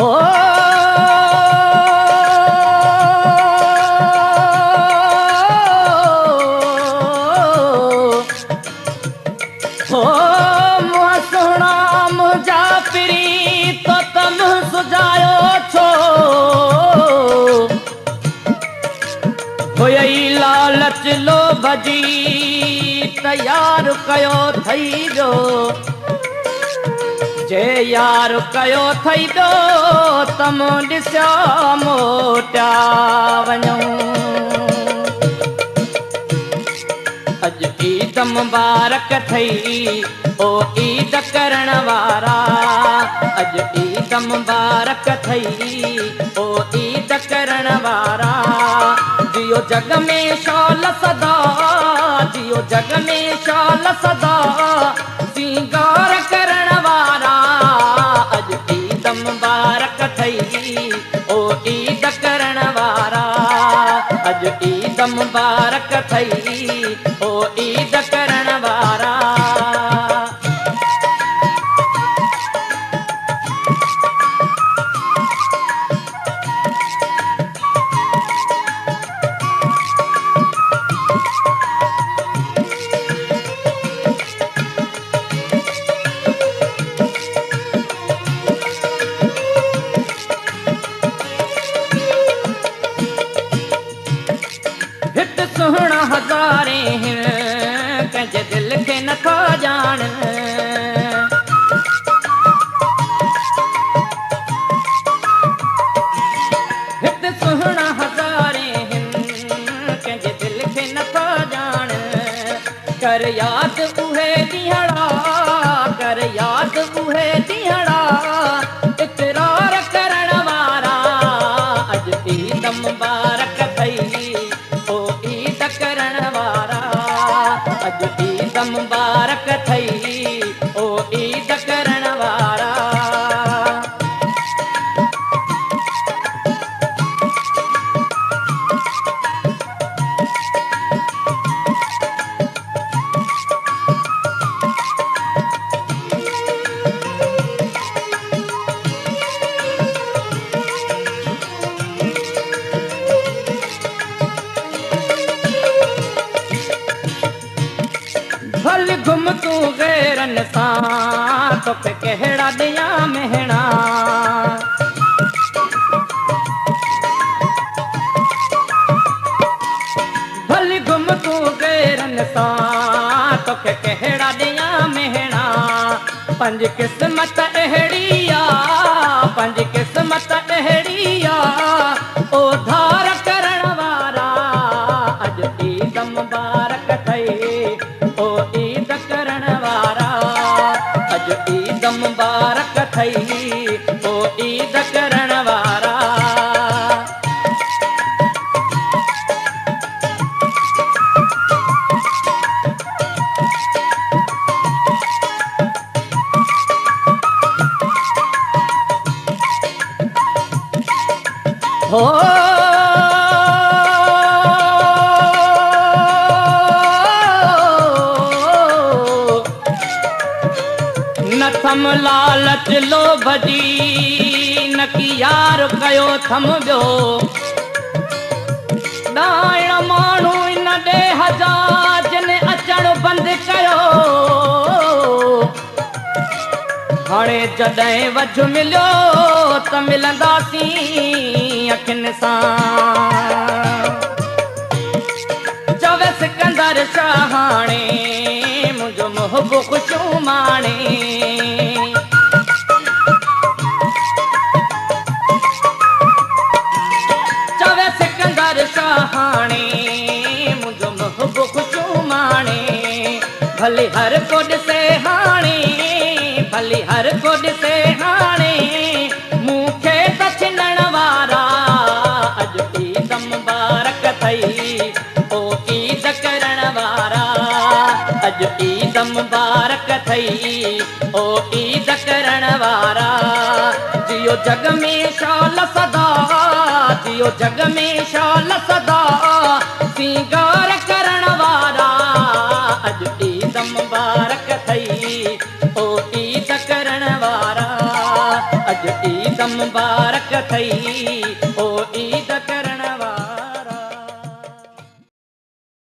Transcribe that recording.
हो मुँह सुना मुझा पिरी तो तम सुझायो छो हो यही लालच लो भजी तैयार कयो थई जो जे यार कयो थई दो तम ॾिसो मोटा वञूं अज ईद मुबारक थई ओ ईद करण वारा अज ईद मुबारक थई ओ ईद करण वारा जियो जग में शौल सदा जियो जग में शौल सदा सिंगार करण वारा अज ईद मुबारक थई ओ ईद करण वारा अज ईद मुबारक थई ओ ईद करण वारा सुहना हजारे कंहिंजे दिल खे नथा ॼाण हिते सुहना हजारे कंहिंजे दिल खे नथा ॼाण कर याद उहे ॾींहड़ा कर याद उहे ॾींहड़ा इक़रार करण वारा अज ईद मुबारक थई करण वारा अज ईद मुबारक थई ओ ईद करण वारा भल घुम तू गैरन सां तोखे कहिड़ा ॾियां महणा भल घुम तू गैरन सां तोखे कहिड़ा ॾियां महणा पंज क़िस्मत अहिड़ी आ पंज क़िस्मत अहिड़ी आ ओ धार करण वारा अज ईद मुबारक थई ओ ईद करण वारा अज ईद मुबारक थई ओ ईद करण वारा हो न थम लालच लोभ जी न की यार कयो थम ॿियो ॾाइण माण्हू इन ॾे हज़ार जिन अचणु बंदि कयो हाणे जॾहिं वझ मिलियो त मिलंदासीं अखियुनि सां चवे सिकंदर शाह हाणे मुंहिंजो मुहब ख़ुशियूं माणे चवे सिकंदर शाह हाणे मुंहिंजो मुहब ख़ुशियूं माणे भले हर को ॾिसे हाणे भली हर को ॾिसे हाणे मूंखे त छिनण वारा अज ईद मुबारक थई ओ ईद करण वारा अज ईद मुबारक थई ओ ईद करण वारा जियो जग में शौल सदा जियो जग में शौल सदा सिंगार करण वारा अज ईद मुबारक थई ओ ईद करण वारा अज ईद मुबारक अथई ओ ईद करण